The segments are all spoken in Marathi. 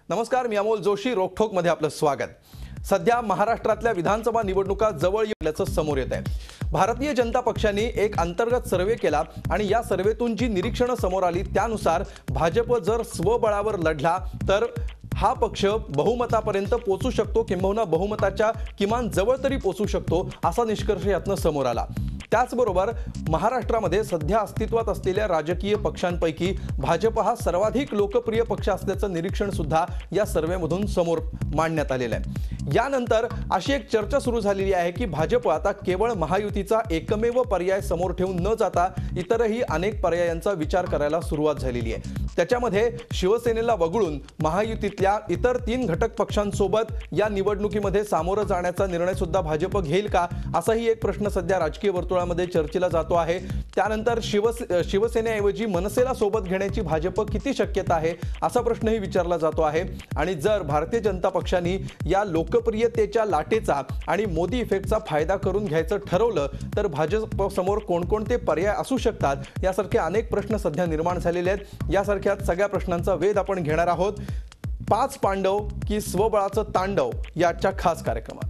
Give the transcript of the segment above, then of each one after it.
नमस्कार, मी अमोल जोशी. रोकठोक मध्ये आपलं स्वागत. सध्या महाराष्ट्रातल्या विधानसभा निवडणुका जवळ येण्याचं समोर येत आहे. भारतीय जनता पक्षाने एक अंतर्गत सर्वे केला आणि या सर्वेतून जी निरीक्षणं समोर आली त्यानुसार भाजप जर स्वबळावर लढला तर हा पक्ष बहुमतापर्यंत पोहोचू शकतो, किंबहुना बहुमताच्या किमान जवळ तरी पोहोचू शकतो असा निष्कर्ष यातनं समोर आला. त्याचबरोबर महाराष्ट्रामध्ये सध्या अस्तित्वात असलेल्या राजकीय पक्षांपैकी भाजप हा सर्वाधिक लोकप्रिय पक्ष असल्याचं निरीक्षण सुद्धा या सर्वेमधून समोर मांडण्यात आलेलं आहे. यानंतर अशी एक चर्चा सुरू झालेली आहे की भाजप आता केवळ महायुतीचा एकमेव पर्याय समोर ठेवून न जाता इतरही अनेक पर्यायांचा विचार करायला सुरुवात झालेली आहे. त्याच्यामध्ये शिवसेनेला वगळून महायुतीतल्या इतर 3 घटक पक्षांसोबत या निवडणुकीमध्ये सामोरं जाण्याचा निर्णय सुद्धा भाजप घेईल का, असाही एक प्रश्न सध्या राजकीय वर्तुळामध्ये चर्चेला जातो आहे. त्यानंतर शिवसेनेऐवजी मनसेला सोबत घेण्याची भाजप किती शक्यता आहे असा प्रश्नही विचारला जातो आहे. आणि जर भारतीय जनता पक्षाने या लोकप्रियतेच्या लाटेचा आणि मोदी इफेक्टचा फायदा करून घ्यायचं ठरवलं तर भाजप समोर कोणकोणते पर्याय असू शकतात यासारखे अनेक प्रश्न सध्या निर्माण झालेले आहेत. यासारख्या सगळ्या प्रश्नांचा वेध आपण घेणार आहोत 5 पांडव की स्वबळाचं तांडव याच्या खास कार्यक्रमात.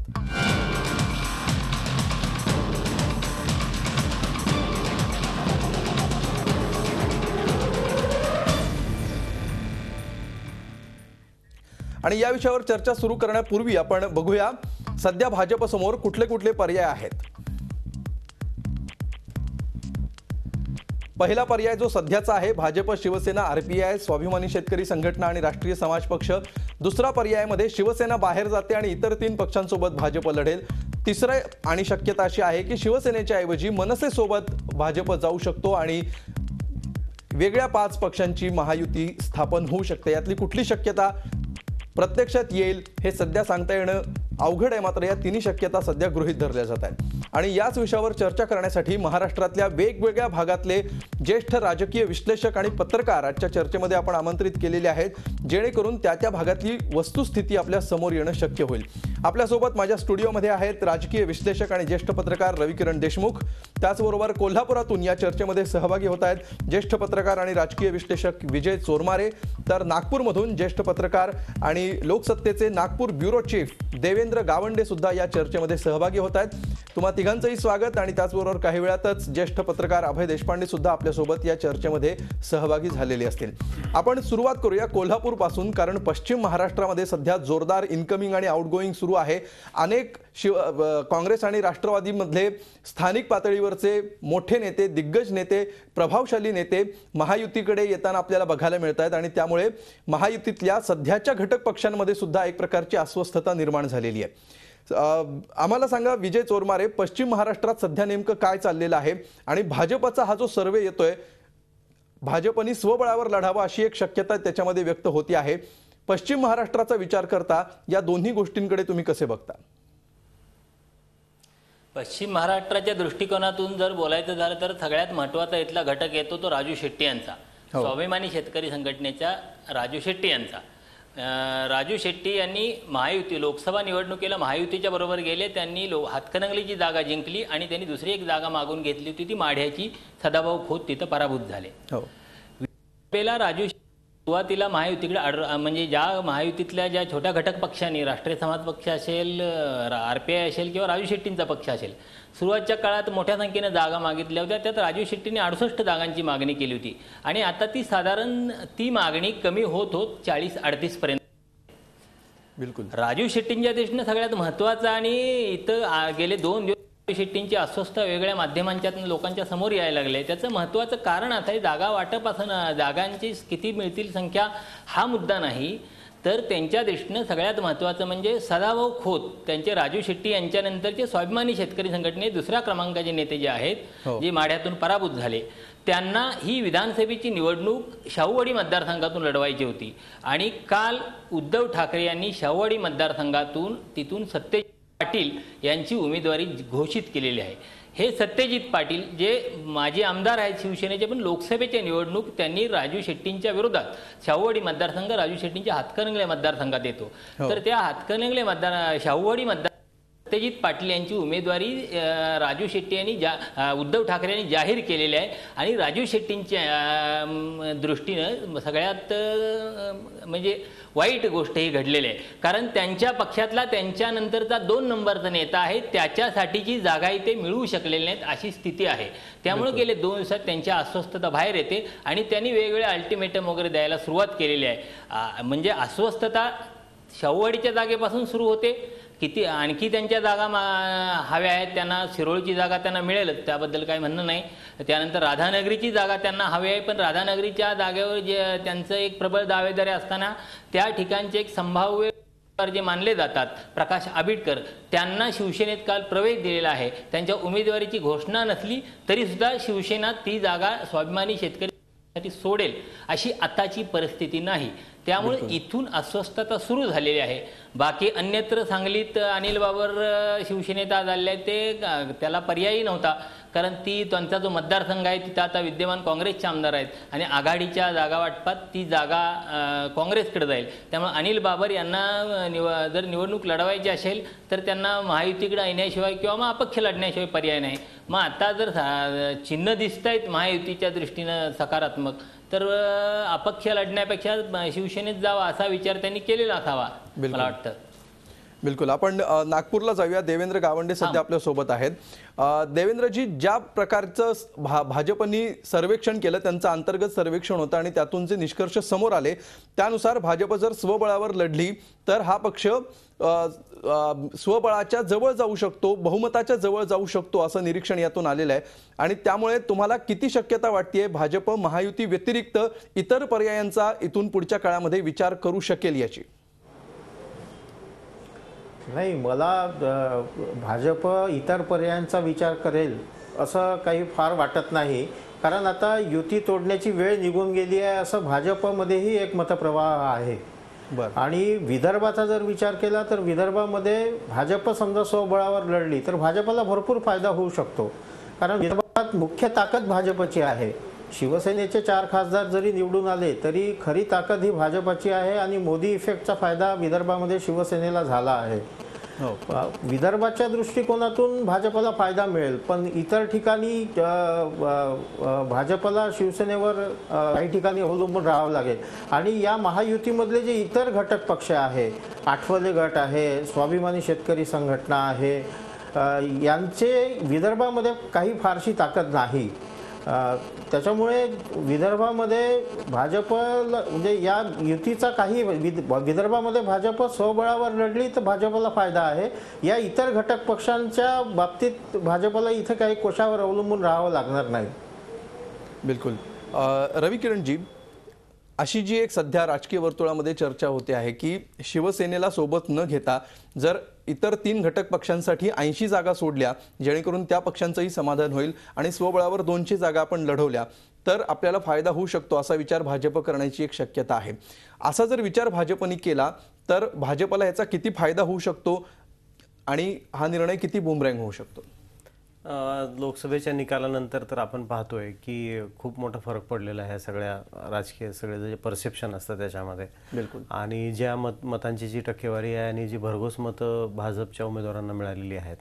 आणि या विषयावर चर्चा सुरू करण्यापूर्वी आपण बघूया सध्या भाजप समोर कुठले कुठले पर्याय आहेत. पहिला पर्याय जो सध्याचा आहे भाजप शिवसेना आरपीआय स्वाभिमानी शेतकरी संघटना आणि राष्ट्रीय समाज पक्ष. दुसरा पर्यायामध्ये शिवसेना बाहेर जाते आणि इतर 3 पक्षांसोबत भाजप लढेल. तिसरं आणि शक्यता अशी आहे की शिवसेनेच्या ऐवजी मनसे सोबत भाजप जाऊ शकतो आणि वेगळ्या 5 पक्षांची महायुती स्थापन होऊ शकते. यातली कुठली शक्यता प्रत्यक्षात येईल हे सध्या सांगता येणं अवघड आहे, मात्र या 3 शक्यता सध्या गृहीत धरल्या जात आहेत. आणि याच विषयावर चर्चा करण्यासाठी महाराष्ट्रातल्या वेगवेगळ्या भागातले ज्येष्ठ राजकीय विश्लेषक आणि पत्रकार आजच्या चर्चेमध्ये आपण आमंत्रित केलेले आहेत, जेणेकरून त्या भागातली वस्तुस्थिती आपल्या समोर येणं शक्य होईल. आपल्यासोबत माझ्या स्टुडिओमध्ये आहेत राजकीय विश्लेषक आणि ज्येष्ठ पत्रकार रविकिरण देशमुख. त्याचबरोबर कोल्हापुरातून या चर्चेमध्ये सहभागी होत आहेत ज्येष्ठ पत्रकार आणि राजकीय विश्लेषक विजय चोरमारे. तर नागपूरमधून ज्येष्ठ पत्रकार आणि लोकसत्तेचे नागपूर ब्युरो चीफ देवेंद्र गावंडे सुद्धा या चर्चेमध्ये सहभागी होत आहेत. तुम्हा तिघांचंही स्वागत. आणि त्याचबरोबर काही वेळातच ज्येष्ठ पत्रकार अभय देशपांडे सुद्धा आपल्यासोबत या चर्चेमध्ये सहभागी झालेले असतील. आपण सुरुवात करूया कोल्हापूर पासून, कारण पश्चिम महाराष्ट्रामध्ये सध्या जोरदार इनकमिंग आणि आउटगोईंग सुरू आहे. अनेक काँग्रेस आणि राष्ट्रवादीमधले स्थानिक पातळीवरचे मोठे नेते, दिग्गज नेते, प्रभावशाली नेते महायुतीकडे येताना आपल्याला बघायला मिळत आहेत. आणि त्यामुळे महायुतीतल्या सध्याच्या घटक पक्षांमध्ये सुद्धा एक प्रकारची अस्वस्थता निर्माण झालेली आहे. आम्हाला सांगा विजय चोरमारे, पश्चिम महाराष्ट्रात सध्या नेमकं काय चाललेलं आहे आणि भाजपचा हा जो सर्वे येतोय भाजपने स्वबळावर लढावा अशी एक शक्यता त्याच्यामध्ये व्यक्त होती आहे. पश्चिम महाराष्ट्राचा विचार करता या दोन्ही गोष्टींकडे तुम्ही कसे बघता? पश्चिम महाराष्ट्राच्या दृष्टिकोनातून जर बोलायचं झालं तर सगळ्यात महत्त्वाचा इथला घटक येतो तो राजू शेट्टी यांचा, स्वाभिमानी शेतकरी संघटनेच्या राजू शेट्टी यांचा. राजू शेट्टी यांनी महायुती लोकसभा निवडणुकीला महायुतीच्या बरोबर गेले. त्यांनी हातकणंगलेची जागा जिंकली आणि त्यांनी दुसरी एक जागा मागून घेतली होती ती माढ्याची. सदाभाऊ खोत तिथं पराभूत झाले. पहिला राजू सुरुवातीला महायुतीकडे म्हणजे ज्या महायुतीतल्या ज्या छोट्या घटक पक्षांनी राष्ट्रीय समाज पक्ष असेल, आरपीआय असेल किंवा राजू शेट्टींचा पक्ष असेल, सुरुवातच्या काळात मोठ्या संख्येने जागा मागितल्या होत्या. त्यात राजू शेट्टीने 68 जागांची मागणी केली होती आणि आता ती मागणी कमी होत 40-38 पर्यंत. बिलकुल राजू शेट्टींच्या दृष्टीने सगळ्यात महत्त्वाचा आणि इथं गेले 2 दिवस शेट्टींची अस्वस्थता वेगळ्या माध्यमांच्यातून लोकांच्या समोर यायला लागले. त्याचं महत्त्वाचं कारण असं आहे जागा वाटप असं जागांची किती मिळतील संख्या हा मुद्दा नाही, तर त्यांच्या दृष्टीनं सगळ्यात महत्त्वाचं म्हणजे सदाभाऊ खोत त्यांचे राजू शेट्टी यांच्यानंतरचे स्वाभिमानी शेतकरी संघटने 2ऱ्या क्रमांकाचे नेते जे आहेत जे माढ्यातून पराभूत झाले, त्यांना ही विधानसभेची निवडणूक शाहूवाडी मतदारसंघातून लढवायची होती. आणि काल उद्धव ठाकरे यांनी शाहूवाडी मतदारसंघातून तिथून सत्तेजीत पाटील यांची उमेदवारी घोषित केलेली आहे. हे सत्यजित पाटील जे माजी आमदार आहेत शिवसेनेचे, पण लोकसभेच्या निवडणूक त्यांनी राजू शेट्टींच्या विरोधात, शाहूवाडी मतदारसंघ राजू शेट्टींच्या हातकणंगले मतदारसंघात येतो, तर त्या हातकणंगले शाहूवाडी मतदार सत्यजित पाटील यांची उमेदवारी राजू शेट्टी यांनी उद्धव ठाकरे यांनी जाहीर केलेली आहे आणि राजू शेट्टींच्या दृष्टीनं सगळ्यात म्हणजे वाईट गोष्ट ही घडलेली आहे, कारण त्यांच्या पक्षातला त्यांच्यानंतरचा 2 नंबरचा नेता आहे, त्याच्यासाठीची जागाही ते मिळवू शकलेले नाहीत अशी स्थिती आहे. त्यामुळे गेले 2 दिवसात त्यांची अस्वस्थता बाहेर येते आणि त्यांनी वेगवेगळे अल्टिमेटम वगैरे द्यायला सुरुवात केलेली आहे. म्हणजे अस्वस्थता शाहूवाडीच्या जागेपासून सुरू होते. किती आणखी त्यांच्या जागा हव्या आहेत त्यांना, शिरोळची जागा त्यांना मिळेल त्याबद्दल काही म्हणणं नाही. त्यानंतर राधानगरीची जागा त्यांना हवी आहे, पण राधानगरीच्या जागेवर जे त्यांचं एक प्रबळ दावेदारी असताना त्या ठिकाणचे एक संभाव्य जे मानले जातात प्रकाश आबिटकर, त्यांना शिवसेनेत काल प्रवेश दिलेला आहे. त्यांच्या उमेदवारीची घोषणा नसली तरी सुद्धा शिवसेना ती जागा स्वाभिमानी शेतकरी सोडेल अशी आताची परिस्थिती नाही. त्यामुळे इथून अस्वस्थता सुरू झालेली आहे. बाकी अन्यत्र सांगलीत अनिल बाबर शिवसेनेत आज आले ते त्याला पर्यायही नव्हता, कारण त्यांचा जो मतदारसंघ आहे तिथं आता विद्यमान काँग्रेसचे आमदार आहेत आणि आघाडीच्या जागा वाटपात ती जागा काँग्रेसकडे जाईल. त्यामुळे अनिल बाबर यांना जर निवडणूक लढवायची असेल तर त्यांना महायुतीकडे येण्याशिवाय किंवा मग अपक्ष लढण्याशिवाय पर्याय नाही. मग आता जर चिन्ह दिसत आहेत महायुतीच्या दृष्टीनं सकारात्मक, तर अपक्ष लढण्यापेक्षा शिवसेनेत जावा असा विचार त्यांनी केलेला असावा मला वाटतं. बिलकुल. आपण नागपूरला जाऊया. देवेंद्र गावंडे सध्या आपल्या सोबत आहेत. देवेंद्रजी, ज्या प्रकारचं भाजपनी सर्वेक्षण केलं, त्यांचं अंतर्गत सर्वेक्षण होतं आणि त्यातून जे निष्कर्ष समोर आले त्यानुसार भाजप जर स्वबळावर लढली तर हा पक्ष स्वबळाच्या जवळ जाऊ शकतो, बहुमताच्या जवळ जाऊ शकतो असं निरीक्षण यातून आलेलं आहे. आणि त्यामुळे तुम्हाला किती शक्यता वाटते भाजप महायुती व्यतिरिक्त इतर पर्यायांचा इथून पुढच्या काळामध्ये विचार करू शकेल याची? नाही, मला भाजप इतर पर्यायांचा विचार करेल असं काही फार वाटत नाही, कारण आता युती तोडण्याची वेळ निघून गेली आहे असं भाजपमध्येही एक मतप्रवाह आहे. आणि विदर्भाचा जर विचार केला तर विदर्भामध्ये भाजप समजा स्वबळावर लढली तर भाजपला भरपूर फायदा होऊ शकतो, कारण विदर्भात मुख्य ताकद भाजपची आहे. शिवसेनेचे 4 खासदार जरी निवडून आले तरी खरी ताकद ही भाजपची आहे आणि मोदी इफेक्टचा फायदा विदर्भामध्ये शिवसेनेला झाला आहे. विदर्भाच्या दृष्टिकोनातून भाजपला फायदा मिळेल, पण इतर ठिकाणी भाजपला शिवसेनेवर काही ठिकाणी अवलंबून राहावं लागेल. आणि या महायुतीमधले जे इतर घटक पक्ष आहे, आठवले गट आहे, स्वाभिमानी शेतकरी संघटना आहे, यांचे विदर्भामध्ये काही फारशी ताकद नाही. त्याच्यामुळे विदर्भामध्ये भाजपला म्हणजे या युतीचा काही विदर्भामध्ये भाजप स्वबळावर लढली तर भाजपला फायदा आहे. या इतर घटक पक्षांच्या बाबतीत भाजपला इथे काही कोशावर अवलंबून राहावं लागणार नाही. बिलकुल. रवी किरणजी, अशी जी एक सध्या राजकीय वर्तुळामध्ये चर्चा होते आहे की शिवसेनेला सोबत न घेता जर इतर 3 घटक पक्षांसाठी 80 जागा सोडल्या जेणेकरून त्या पक्षांचंही समाधान होईल आणि स्वबळावर 200 जागा आपण लढवल्या तर आपल्याला फायदा होऊ शकतो असा विचार भाजप करण्याची एक शक्यता आहे. असा जर विचार भाजपने केला तर भाजपला याचा किती फायदा होऊ शकतो आणि हा निर्णय किती बुमरँग होऊ शकतो? लोकसभेच्या निकालानंतर तर आपण पाहतोय की खूप मोठा फरक पडलेला आहे सगळ्या राजकीय सगळे जे परसेप्शन असतं त्याच्यामध्ये. बिलकुल. आणि ज्या मतांची जी टक्केवारी आहे आणि जी भरघोस मतं भाजपच्या उमेदवारांना मिळालेली आहेत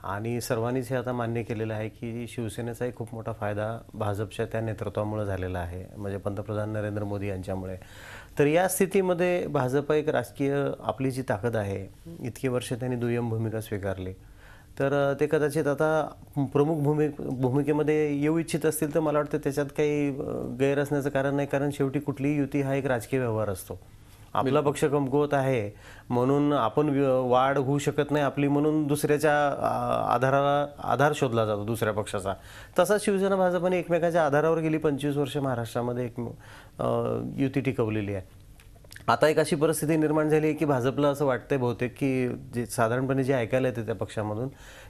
आणि सर्वांनीच हे आता मान्य केलेलं आहे की शिवसेनेचाही खूप मोठा फायदा भाजपच्या त्या नेतृत्वामुळे झालेला आहे, म्हणजे पंतप्रधान नरेंद्र मोदी यांच्यामुळे. तर या स्थितीमध्ये भाजप एक राजकीय आपली जी ताकद आहे, इतकी वर्ष त्यांनी दुय्यम भूमिका स्वीकारली, तर ते कदाचित आता प्रमुख भूमिकेमध्ये येऊ इच्छित असतील तर मला वाटतं त्याच्यात काही गैर असण्याचं कारण नाही, कारण शेवटी कुठलीही युती हा एक राजकीय व्यवहार असतो. आपला पक्ष कमकुवत आहे म्हणून आपण वाढ होऊ शकत नाही आपली म्हणून दुसऱ्याच्या आधार शोधला जातो दुसऱ्या पक्षाचा. तसा शिवसेना भाजपने एकमेकाच्या आधारावर गेली 25 वर्ष महाराष्ट्रामध्ये एक युती टिकवलेली आहे. आता एक अशी परिस्थिती निर्माण झाली आहे की भाजपला असं वाटतंय बहुतेक की जे साधारणपणे जे ऐकायला येते त्या पक्षामधून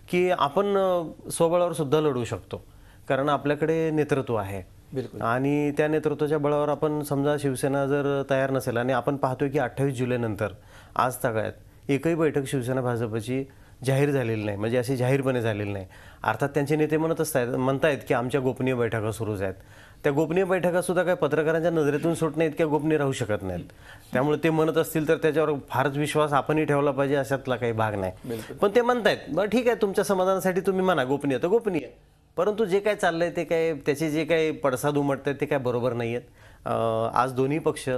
की आपण स्वबळावर सुद्धा लढू शकतो, कारण आपल्याकडे नेतृत्व आहे. आणि त्या नेतृत्वाच्या बळावर आपण समजा शिवसेना जर तयार नसेल, आणि आपण पाहतोय की 28 जुलैनंतर आज तागायत एकही बैठक शिवसेना भाजपची जाहीर झालेली नाही, म्हणजे अशी जाहीरपणे झालेली नाही. अर्थात त्यांचे नेते म्हणतायत की आमच्या गोपनीय बैठका सुरूच आहेत. त्या गोपनीय बैठका सुद्धा काय पत्रकारांच्या नजरेतून सुटणे इतक्या गोपनीय राहू शकत नाहीत. त्यामुळे ते म्हणत असतील तर त्याच्यावर फारच विश्वास आपणही ठेवला पाहिजे अशातला काही भाग नाही. पण ते म्हणतायत, बरं ठीक आहे, तुमच्या समाधानासाठी तुम्ही म्हणा गोपनीय तर गोपनीय, परंतु जे काय चाललंय ते काय त्याचे जे काही पडसाद उमटत आहेत ते काय बरोबर नाही आहेत. आज दोन्ही पक्ष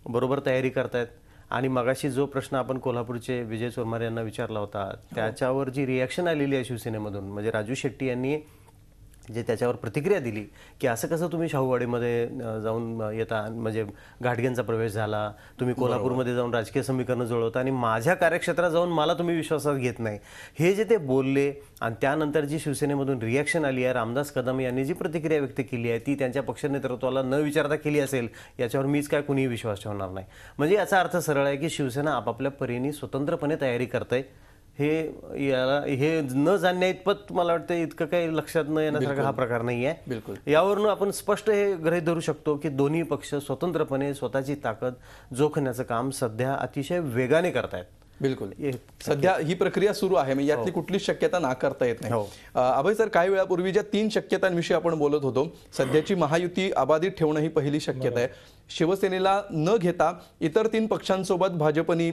बरोबर तयारी करतायत. आणि मगाशी जो प्रश्न आपण कोल्हापूरचे विजय चोरमारे यांना विचारला होता त्याच्यावर जी रिॲक्शन आलेली आहे शिवसेनेमधून, म्हणजे राजू शेट्टी यांनी जे त्याच्यावर प्रतिक्रिया दिली की असं कसं तुम्ही शाहूवाडीमध्ये जाऊन येता, म्हणजे घाटगेंचा प्रवेश झाला, तुम्ही कोल्हापूरमध्ये जाऊन राजकीय समीकरणं जुळवता आणि माझ्या कार्यक्षेत्रात जाऊन मला तुम्ही विश्वासात घेत नाही, हे जे ते बोलले. आणि त्यानंतर जी शिवसेनेमधून रिॲक्शन आली आहे, रामदास कदम यांनी जी प्रतिक्रिया व्यक्त केली आहे ती त्यांच्या पक्ष नेतृत्वाला न विचारता केली असेल, याच्यावर मीच काय कुणीही विश्वास ठेवणार नाही. म्हणजे याचा अर्थ सरळ आहे की शिवसेना आपापल्या परीने स्वतंत्रपणे तयारी करते. हे न जाणण्या इतपत मला वाटतं इतकं काही लक्षात न येण्यासारखा हा प्रकार नाही आहे. बिलकुल. यावरून आपण स्पष्ट हे गृहीत धरू शकतो की दोन्ही पक्ष स्वतंत्रपणे स्वतःची ताकद जोखण्याचं काम सध्या अतिशय वेगाने करतायत. बिलकुल. सध्या ही प्रक्रिया सुरू आहे, म्हणजे यातली कुठलीच शक्यता नाकारता येत नाही. अभय सर, काही वेळापूर्वी ज्या 3 शक्यतांविषयी आपण बोलत होतो, सध्याची महायुती अबाधित ठेवणं ही पहिली शक्यता आहे. शिवसेनेला न घेता इतर 3 पक्षांसोबत भाजपनी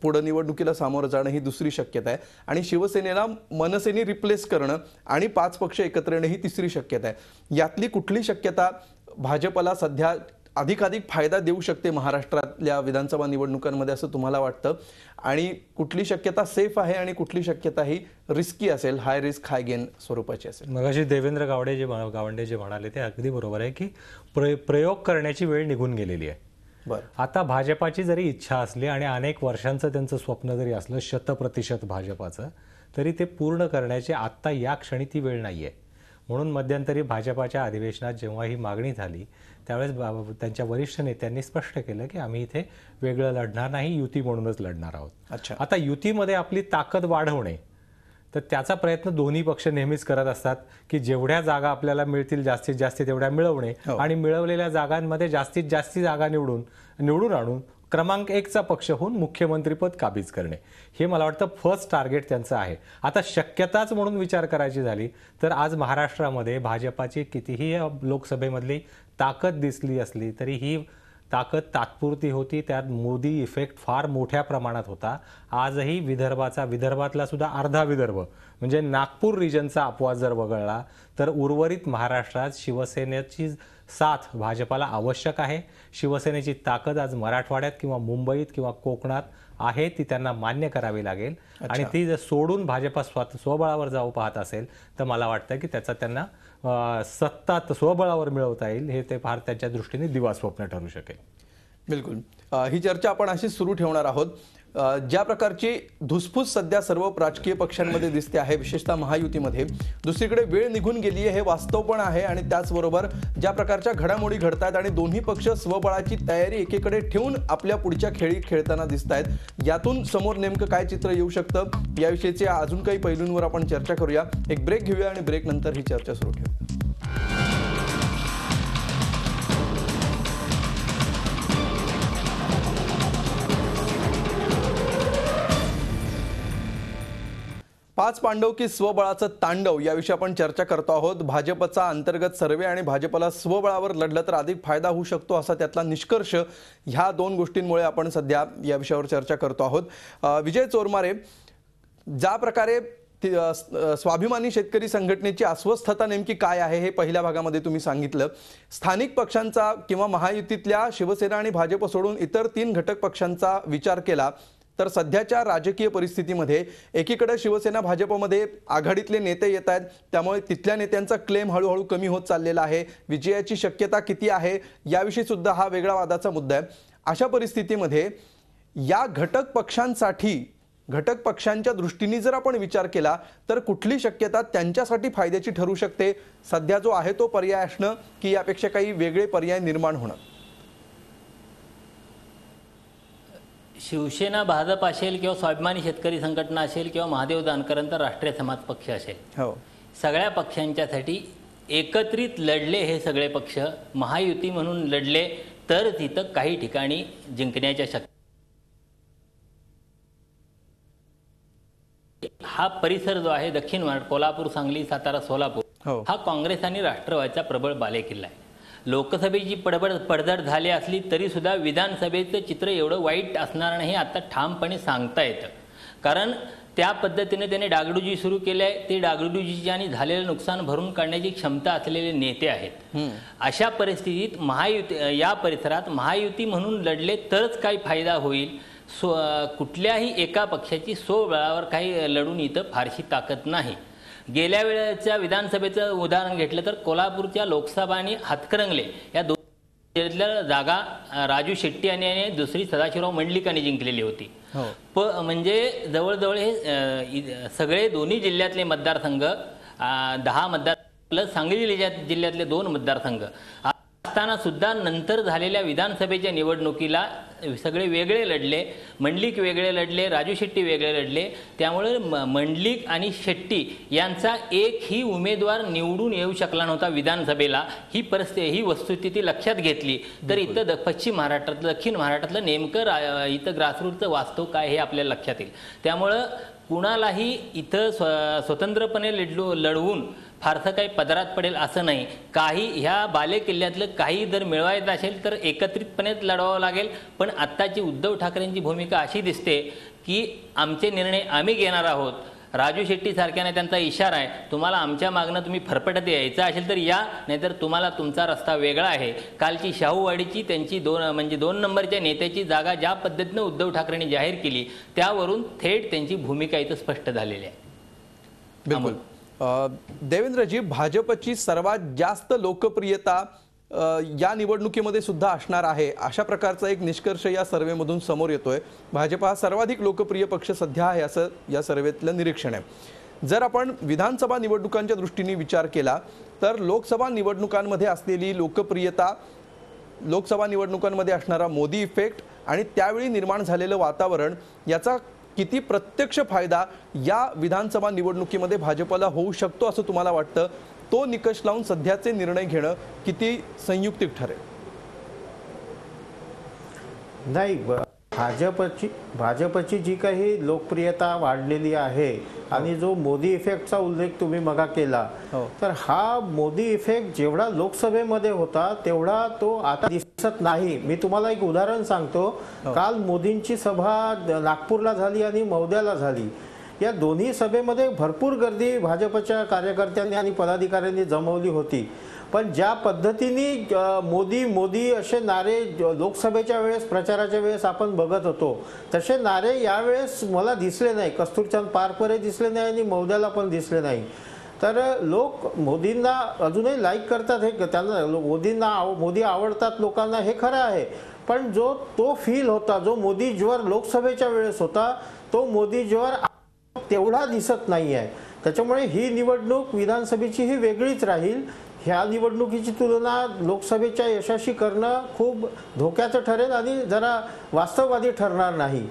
पुढे निवडणुकीला सामोरं जाणं ही दुसरी शक्यता आहे. आणि शिवसेनेला मनसेने रिप्लेस करणं आणि 5 पक्ष एकत्र येणं ही तिसरी शक्यता आहे. यातली कुठली शक्यता भाजपला सध्या अधिकाधिक फायदा देऊ शकते महाराष्ट्रातल्या विधानसभा निवडणुकांमध्ये असं तुम्हाला वाटतं? आणि कुठली शक्यता सेफ आहे आणि कुठली शक्यता ही रिस्की असेल, हाय रिस्क हाय गेन स्वरूपाची असेल? मगाशी देवेंद्र गावंडे जे म्हणाले ते अगदी बरोबर आहे की प्रयोग करण्याची वेळ निघून गेलेली आहे. बरं. आता भाजपाची जरी इच्छा असली आणि अनेक वर्षांचं त्यांचं स्वप्न जरी असलं 100% भाजपाचं, तरी ते पूर्ण करण्याची आत्ता या क्षणी ती वेळ नाही आहे. म्हणून मध्यंतरी भाजपाच्या अधिवेशनात जेव्हा ही मागणी झाली त्यावेळेस त्यांच्या वरिष्ठ नेत्यांनी स्पष्ट केलं की आम्ही इथे वेगळं लढणार नाही, युती म्हणूनच लढणार आहोत. अच्छा. आता युतीमध्ये आपली ताकद वाढवणे, तर त्याचा प्रयत्न दोन्ही पक्ष नेहमीच करत असतात की जेवढ्या जागा आपल्याला मिळतील जास्तीत जास्त तेवढ्या मिळवणे आणि मिळवलेल्या जागांमध्ये जास्तीत जास्त जागा निवडून आणून क्रमांक 1चा पक्ष होऊन मुख्यमंत्रीपद काबीज करणे, हे मला वाटतं फर्स्ट टार्गेट त्यांचं आहे. आता शक्यताच म्हणून विचार करायची झाली तर आज महाराष्ट्रामध्ये भाजपाची कितीही लोकसभेमधली ताकद दिसली असली तरी ही ताकद तात्पुरती होती. त्यात मोदी इफेक्ट फार मोठ्या प्रमाणात होता. आजही विदर्भातला सुद्धा अर्धा विदर्भ म्हणजे नागपूर रिजनचा अपवाद जर वगळला तर उर्वरित महाराष्ट्रात शिवसेनेची साथ भाजपाला आवश्यक आहे. शिवसेनेची ताकद आज मराठवाड्यात किंवा मुंबईत किंवा कोकणात आहे, ती त्यांना मान्य करावी लागेल. आणि ती जर सोडून भाजपा स्वबळावर जाऊ पाहत असेल तर मला वाटतं की त्याचा त्यांना सत्ता स्वबळावर मिळवता येईल, हे ते फार त्यांच्या दृष्टीने दिवास्वप्न ठरू शकेल. बिलकुल. ही चर्चा आपण अशीच सुरू ठेवणार आहोत. ज्या प्रकारची धुसफूस सध्या सर्व राजकीय पक्षांमध्ये दिसते आहे, विशेषतः महायुतीमध्ये, दुसरीकडे वेळ निघून गेली आहे हे वास्तव पण आहे. आणि त्याचबरोबर ज्या प्रकारच्या घडामोडी घडतात आणि दोन्ही पक्ष स्वबळाची तयारी एकीकडे ठेवून आपल्या पुढच्या खेळी खेळताना दिसत आहेत, यातून समोर नेमकं काय चित्र येऊ शकतं याविषयीचे अजून काही पैलूंवर आपण चर्चा करूया. एक ब्रेक घेऊया आणि ब्रेक नंतर ही चर्चा सुरू ठेवूया. पाच पांडव की स्वबळाचं तांडव याविषयी आपण चर्चा करतो आहोत. भाजपचा अंतर्गत सर्वे आणि भाजपला स्वबळावर लढलं तर अधिक फायदा होऊ शकतो असा त्यातला निष्कर्ष, ह्या 2 गोष्टींमुळे आपण सध्या या विषयावर चर्चा करतो आहोत. विजय चोरमारे, ज्या प्रकारे स्वाभिमानी शेतकरी संघटनेची अस्वस्थता नेमकी काय आहे हे पहिल्या भागामध्ये तुम्ही सांगितलं. स्थानिक पक्षांचा किंवा महायुतीतल्या शिवसेना आणि भाजप सोडून इतर 3 घटक पक्षांचा विचार केला तर सध्याच्या राजकीय परिस्थितीमध्ये एकीकडे शिवसेना भाजपमध्ये आघाडीतले नेते येत आहेत, त्यामुळे तिथल्या नेत्यांचा क्लेम हळूहळू कमी होत चाललेला आहे. विजयाची शक्यता किती आहे याविषयी सुद्धा हा वेगळा वादाचा मुद्दा आहे. अशा परिस्थितीमध्ये या घटक पक्षांच्या दृष्टीने जर आपण विचार केला तर कुठली शक्यता त्यांच्यासाठी फायद्याची ठरू शकते? सध्या जो आहे तो पर्याय असणं की यापेक्षा काही वेगळे पर्याय निर्माण होणं? शिवसेना भाजप असेल किंवा स्वाभिमानी शेतकरी संघटना असेल किंवा महादेव जानकरांचा राष्ट्रीय समाज पक्ष असेल, हो, सगळ्या पक्षांच्यासाठी एकत्रित लढले हे सगळे पक्ष, महायुती म्हणून लढले तर तिथं काही ठिकाणी जिंकण्याच्या शक्यता. हा परिसर जो आहे दक्षिण महाराष्ट्र, कोल्हापूर, सांगली, सातारा, सोलापूर, हो. हा काँग्रेस आणि राष्ट्रवादीचा प्रबळ बालेकिल्ला आहे. लोकसभेची पडझड झाली असली तरी सुद्धा विधानसभेचं चित्र एवढं वाईट असणार नाही आता ठामपणे सांगता येतं. कारण त्या पद्धतीने त्याने डागडुजी सुरू केली आहे. ते डागडुजीची आणि झालेलं नुकसान भरून काढण्याची क्षमता असलेले नेते आहेत. अशा परिस्थितीत या परिसरात महायुती म्हणून लढले तरच काही फायदा होईल. कुठल्याही एका पक्षाची स्वबळावर काही लढून इथं फारशी ताकद नाही. गेल्या वेळेच्या विधानसभेचं उदाहरण घेतलं तर कोल्हापूरच्या लोकसभा आणि हातकरंगले या दोन जिल्ह्यातल्या जागा राजू शेट्टी यांनी दुसरी सदाशिवराव मंडलिकांनी जिंकलेली होती. म्हणजे जवळजवळ हे सगळे दोन्ही जिल्ह्यातले मतदारसंघ 10 मतदार प्लस सांगली जिल्ह्यातले 2 मतदारसंघ असताना सुद्धा नंतर झालेल्या विधानसभेच्या निवडणुकीला सगळे वेगळे लढले. मंडलिक वेगळे लढले, राजू शेट्टी वेगळे लढले. त्यामुळे मंडलिक आणि शेट्टी यांचा एकही उमेदवार निवडून येऊ शकला नव्हता विधानसभेला. ही वस्तुस्थिती लक्षात घेतली तर इथं पश्चिम महाराष्ट्रातलं, दक्षिण महाराष्ट्रातलं नेमकं इथं ग्रासरूटचं वास्तव काय हे आपल्याला लक्षात येईल. त्यामुळं कुणालाही इथं स्वतंत्रपणे लढवून फारसं काही पदरात पडेल असं नाही. काही ह्या बालेकिल्ल्यातलं काही जर मिळवायचं असेल तर एकत्रितपणेच लढवावं लागेल. पण आत्ताची उद्धव ठाकरेंची भूमिका अशी दिसते की आमचे निर्णय आम्ही घेणार आहोत. राजू शेट्टी सारख्याने त्यांचा इशारा आहे, तुम्हाला आमच्या मागणं तुम्ही फरफटत यायचं असेल तर या, नाहीतर तुम्हाला तुमचा रस्ता वेगळा आहे. कालची शाहूवाडीची त्यांची 2 नंबरच्या नेत्याची जागा ज्या पद्धतीनं उद्धव ठाकरेंनी जाहीर केली त्यावरून थेट त्यांची भूमिका इथं स्पष्ट झालेली आहे. बिलकुल. देवेंद्रजी, भाजपची सर्वात जास्त लोकप्रियता या निवडणुकीमध्ये सुद्धा असणार आहे अशा प्रकारचा एक निष्कर्ष या सर्वेमधून समोर येतोय. भाजप हा सर्वाधिक लोकप्रिय पक्ष सध्या आहे असं या सर्वेतलं निरीक्षण आहे. जर आपण विधानसभा निवडणुकांच्या दृष्टीने विचार केला तर लोकसभा निवडणुकांमध्ये असलेली लोकप्रियता, लोकसभा निवडणुकांमध्ये असणारा मोदी इफेक्ट आणि त्यावेळी निर्माण झालेलं वातावरण याचा किती प्रत्यक्ष फायदा या विधानसभा निवडणुकीमध्ये भाजपला होऊ शकतो असं तुम्हाला वाटतं? तो निकष लावून सध्याचे निर्णय घेणं किती संयुक्तिक ठरेल? नाही, भाजपची जी काही लोकप्रियता वाढलेली आहे आणि जो मोदी इफेक्टचा उल्लेख तुम्ही मगा केला, तर हा मोदी इफेक्ट जेवढा लोकसभेमध्ये होता तेवढा तो आता दिसत नाही. मी तुम्हाला एक उदाहरण सांगतो. काल मोदींची सभा नागपूरला झाली आणि मौद्याला झाली. या दोन्ही सभेमध्ये भरपूर गर्दी भाजपच्या कार्यकर्त्यांनी आणि पदाधिकाऱ्यांनी जमवली होती. पण ज्या पद्धतीने मोदी मोदी असे नारे लोकसभेच्या वेळेस, प्रचाराच्या वेळेस आपण बघत होतो, तसे नारे यावेळेस मला दिसले नाही. कस्तुरचंद पार्कवरही दिसले नाही आणि मौद्याला पण दिसले नाही. तर लोक मोदींना अजूनही लाईक करतात, हे त्यांना मोदी आवडतात लोकांना, हे खरं आहे. पण तो फील होता, जो मोदी ज्वर लोकसभेच्या वेळेस होता, तो मोदी ज्वर तेवढा दिसत नाही आहे. त्याच्यामुळे ही निवडणूक विधानसभेची ही वेगळीच राहील. ह्या निवडणुकीची तुलना लोकसभेच्या यशाशी करणं खूप धोक्याचं ठरेल आणि जरा वास्तववादी ठरणार नाही.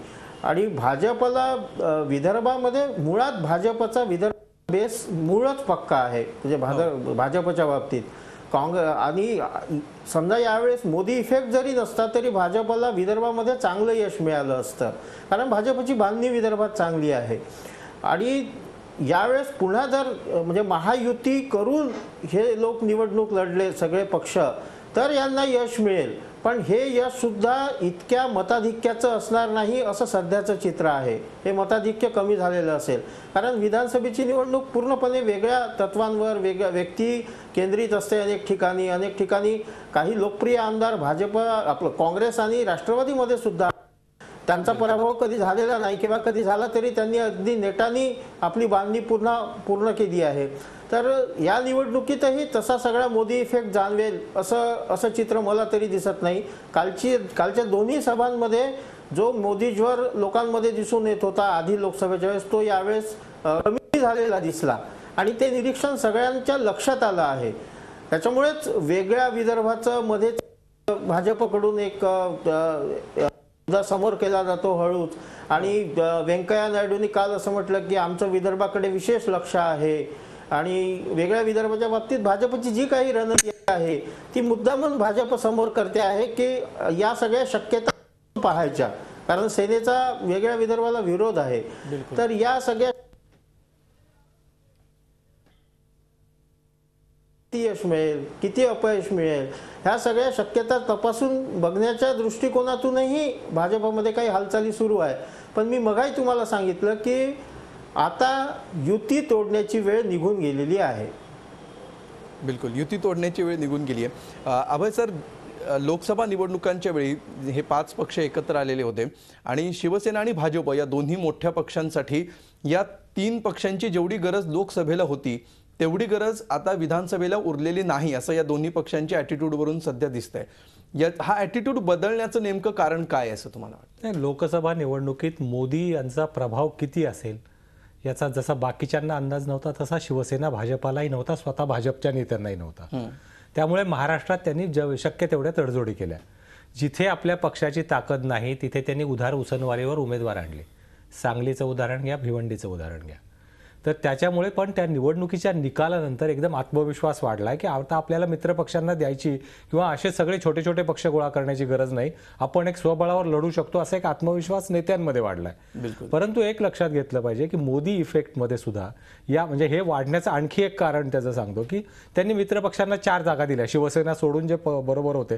आणि भाजपला विदर्भामध्ये मुळात भाजपचा विदर्भ बेस मूळच पक्का आहे. म्हणजे भाजपच्या बाबतीत आणि समजा यावेळेस मोदी इफेक्ट जरी नसता तरी भाजपला विदर्भामध्ये चांगलं यश मिळालं असतं, कारण भाजपची बांधणी विदर्भात चांगली आहे. आणि यावेळेस पुन्हा जर म्हणजे महायुती करून हे लोक निवडणूक लढले सगळे पक्ष तर यांना यश मिळेल. पण हे यश सुद्धा इतक्या मताधिक्याचं असणार नाही असं सध्याचं चित्र आहे. हे मताधिक्य कमी झालेलं असेल, कारण विधानसभेची निवडणूक पूर्णपणे वेगळ्या तत्वांवर, वेगळ्या व्यक्ती केंद्रित असते. अनेक ठिकाणी काही लोकप्रिय आमदार भाजप, आपलं काँग्रेस आणि राष्ट्रवादीमध्ये सुद्धा त्यांचा पराभव कधी झालेला नाही, किंवा कधी झाला तरी त्यांनी अगदी नेटाने आपली बांधणी पूर्ण केली आहे. तर या निवडणुकीतही तसा सगळा मोदी इफेक्ट जाणवेल असं चित्र मला तरी दिसत नाही. कालच्या दोन्ही सभांमध्ये जो मोदी ज्वर लोकांमध्ये दिसून येत होता आधी लोकसभेच्या वेळेस, तो यावेळेस कमी झालेला दिसला आणि ते निरीक्षण सगळ्यांच्या लक्षात आलं आहे. त्याच्यामुळेच वेगळ्या विदर्भाचं मध्ये भाजपकडून एक समोर केला जातो हळूच. आणि व्यंकय्या नायडूंनी काल असं म्हटलं की आमचं विदर्भाकडे विशेष लक्ष आहे. आणि वेगळ्या विदर्भाच्या बाबतीत भाजपची जी काही रणनीती आहे ती मुद्दामून भाजप समोर करते आहे की या सगळ्या शक्यता पाहायच्या, कारण सेनेचा वेगळ्या विदर्भाला विरोध आहे. तर या सगळ्या किती यश मिळेल, किती अपयश मिळेल, ह्या सगळ्या शक्यता तपासून बघण्याच्या दृष्टिकोनातूनही भाजपमध्ये काही हालचाली सुरू आहे. पण मी मगाही तुम्हाला सांगितलं की आता युती तोडण्याची वेळ निघून गेलेली आहे. बिलकुल, युती तोडण्याची वेळ निघून गेली आहे. अभय सर, लोकसभा निवडणुकांच्या वेळी हे 5 पक्ष एकत्र आलेले होते आणि शिवसेना आणि भाजप या दोन्ही मोठ्या पक्षांसाठी या 3 पक्षांची जेवढी गरज लोकसभेला होती तेवढी गरज आता विधानसभेला उरलेली नाही, असं या दोन्ही पक्षांच्या ॲटिट्यूडवरून सध्या दिसतंय. हा ॲटिट्यूड बदलण्याचं नेमकं कारण काय आहे असं तुम्हाला वाटतं? नाही, लोकसभा निवडणुकीत मोदी यांचा प्रभाव किती असेल याचा जसा बाकीच्यांना अंदाज नव्हता तसा शिवसेना भाजपालाही नव्हता, स्वतः भाजपच्या नेत्यांनाही नव्हता. त्यामुळे महाराष्ट्रात त्यांनी शक्य तेवढ्या तडजोडी केल्या. जिथे आपल्या पक्षाची ताकद नाही तिथे त्यांनी उधार उसनवारीवर उमेदवार आणले. सांगलीचं उदाहरण घ्या, भिवंडीचं उदाहरण घ्या. तर त्याच्यामुळे पण त्या निवडणुकीच्या निकालानंतर एकदम आत्मविश्वास वाढला की आता आपल्याला मित्रपक्षांना द्यायची किंवा असे सगळे छोटे छोटे पक्ष गोळा करण्याची गरज नाही, आपण एक स्वबळावर लढू शकतो असा एक आत्मविश्वास नेत्यांमध्ये वाढलाय. परंतु एक लक्षात घेतलं पाहिजे की मोदी इफेक्टमध्ये सुद्धा या म्हणजे हे वाढण्याचं आणखी एक कारण त्याचं सांगतो की त्यांनी मित्रपक्षांना 4 जागा दिल्या. शिवसेना सोडून जे बरोबर होते,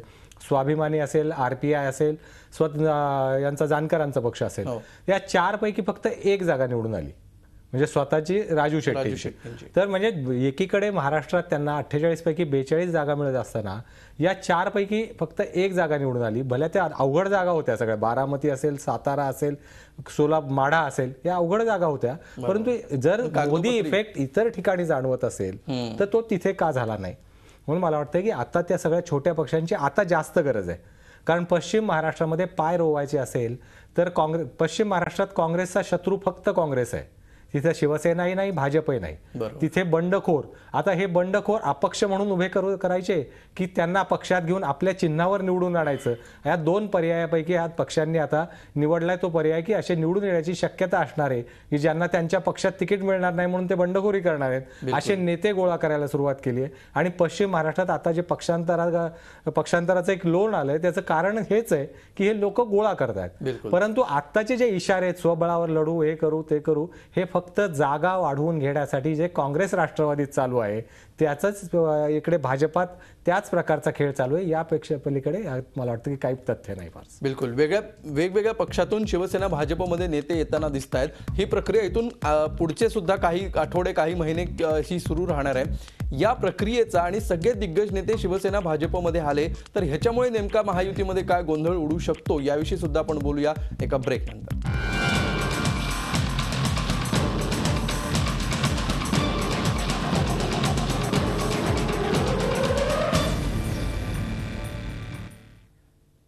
स्वाभिमानी असेल, RPI असेल, यांचा जानकरांचा पक्ष असेल, या 4 पैकी फक्त 1 जागा निवडून आली, म्हणजे स्वतःची राजू शेट्टी. तर म्हणजे एकीकडे महाराष्ट्रात त्यांना 48 पैकी 42 जागा मिळत असताना या 4 पैकी फक्त 1 जागा निवडून आली. भल्या त्या अवघड जागा होत्या सगळ्या, बारामती असेल, सातारा असेल, माढा असेल, या अवघड जागा होत्या. परंतु जर मोदी इफेक्ट इतर ठिकाणी जाणवत असेल तर तो तिथे का झाला नाही? म्हणून मला वाटतं की आता त्या सगळ्या छोट्या पक्षांची आता जास्त गरज आहे. कारण पश्चिम महाराष्ट्रामध्ये पाय रोवायचे असेल तर पश्चिम महाराष्ट्रात काँग्रेसचा शत्रू फक्त काँग्रेस आहे. तिथे शिवसेनाही नाही, भाजपही नाही. तिथे बंडखोर, आता हे बंडखोर अपक्ष म्हणून उभे करायचे की त्यांना पक्षात घेऊन आपल्या चिन्हावर निवडून आणायचं, या 2 पर्यायापैकी ह्या पक्षांनी आता निवडलाय तो पर्याय की असे निवडून येण्याची शक्यता असणार आहे की ज्यांना त्यांच्या पक्षात तिकीट मिळणार नाही म्हणून ते बंडखोरी करणार आहेत, असे नेते गोळा करायला सुरुवात केली आहे. आणि पश्चिम महाराष्ट्रात आता जे पक्षांतराचं एक लोण आलंय त्याचं कारण हेच आहे की हे लोक गोळा करतायत. परंतु आत्ताचे जे इशारे आहेत स्वबळावर लढू, हे करू ते करू, हे फक्त जागा वाढवून घेण्यासाठी जे काँग्रेस राष्ट्रवादीत चालू आहे त्याचंच इकडे भाजपात त्याच प्रकारचा खेळ चालू आहे. यापेक्षा पलीकडे मला वाटतं की काही तथ्य नाही फार. बिलकुल, वेगवेगळ्या पक्षातून शिवसेना भाजपमध्ये नेते येताना दिसत आहेत. ही प्रक्रिया इथून पुढचे सुद्धा काही आठवडे, काही महिने ही सुरू राहणार आहे. या प्रक्रियेचा आणि सगळे दिग्गज नेते शिवसेना भाजपमध्ये आले तर ह्याच्यामुळे नेमका महायुतीमध्ये काय गोंधळ उडू शकतो याविषयी सुद्धा आपण बोलूया एका ब्रेक नंतर.